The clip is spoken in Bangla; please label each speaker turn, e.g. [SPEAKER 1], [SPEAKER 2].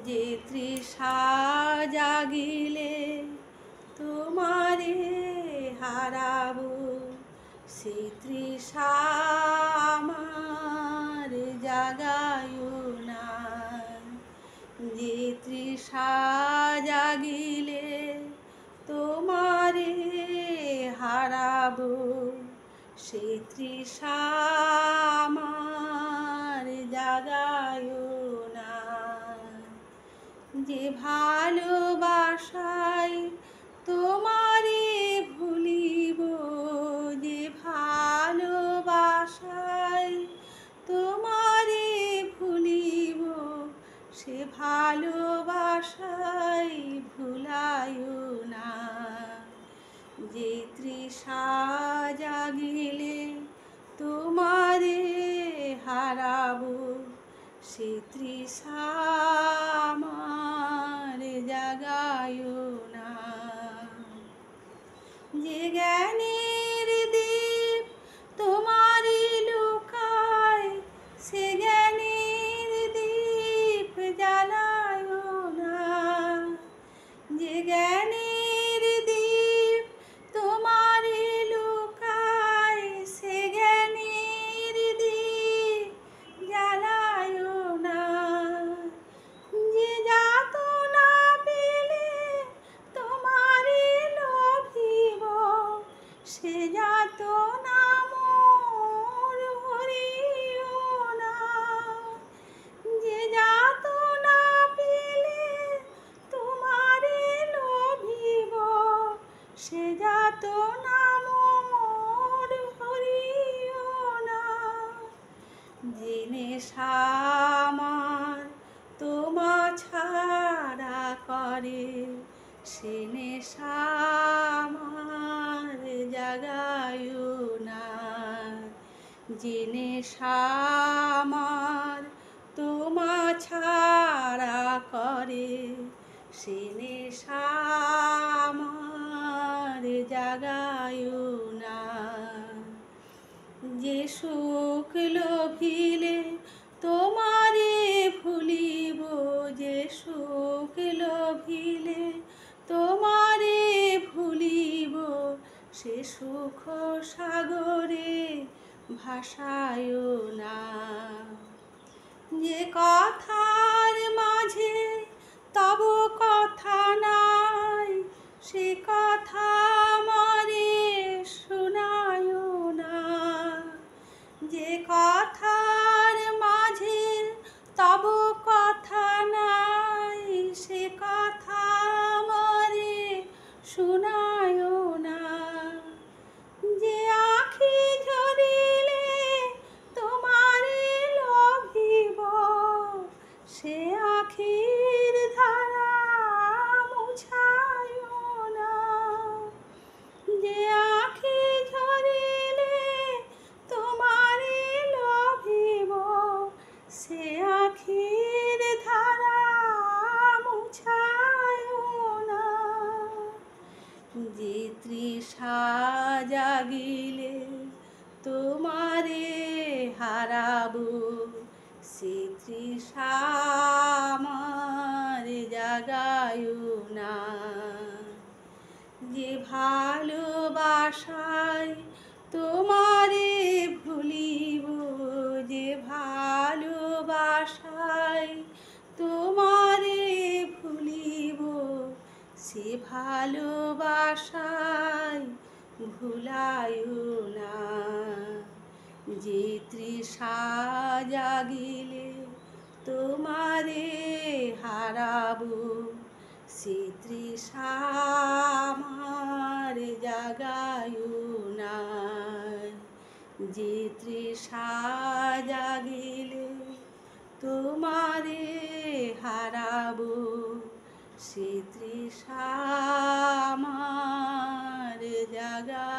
[SPEAKER 1] যে তৃষা জাগিলে তোমারে হারাবো, সেই তৃষা আমার জাগায়ো না। যে তৃষা জাগিলে তোমারে হারাবো, সেই তৃষা আমার জাগায়ো না। যে ভালোবাসায় তোমারে ভুলিব, যে ভালোবাসায় তোমারে ভুলিব, সে ভালোবাসায় ভুলায়ো না। যে তৃষা জাগিলে তোমারে হারাবো, সে তৃষা আমার জাগায়ো না। যে জ্ঞানের দীপ তোমারই লুকায়, সে জ্ঞানের দীপ জ্বালায়ো না। যে জ্ঞানের দীপ তোমারই লুকায়, সে জ্ঞানের দীপ জ্বালায়ো না। যে যাতনা পেলে তোমারে লভিব, সে যাতনা মোর হরিও না। যে যাতনা পেলে তোমারে লভিব, সে যাতনা মোর হরিও না। যে নেশা আমার তোমা ছাড়া করে, সে নেশা আমার জাগায়ো না। যে নেশা আমার তোমা ছাড়া করে, সে নেশা আমার জাগায়ো না। যে সুখ লোভিলে তোমারে ভুলিব, যে সুখ লোভিলে তোমারে ভুলিব, সে সুখ সাগরে ভাসায়ো না। যে কথার মাঝে তব কথা নাই, সে কথা আমারে শোনায়ো না। যে কথার মাঝে তব কথা নাই, সে কথা আমারে শোনায়ো না। যে আখি ঝরিলে তোমারে লভিব, সে আখির ধারা মুছায়ো না। যে আখি ঝরিলে তোমারে লভিব, সে আখির ধারা মুছায়ো না। যে তৃষা জাগিলে তোমারে হারাবো, সে তৃষা আমার জাগায়ো না। যে ভালোবাসায় তোমারে ভুলিব, যে ভালোবাসায় তোমারে ভুলিব, সে ভালোবাসায় ভুলায়ো না। যে তৃষা জাগিলে তোমারে হারাবো, সে তৃষা আমার জাগায়ো না। যে তৃষা জাগিলে তোমারে হারাবো, সে তৃষা আমার জাগায়ো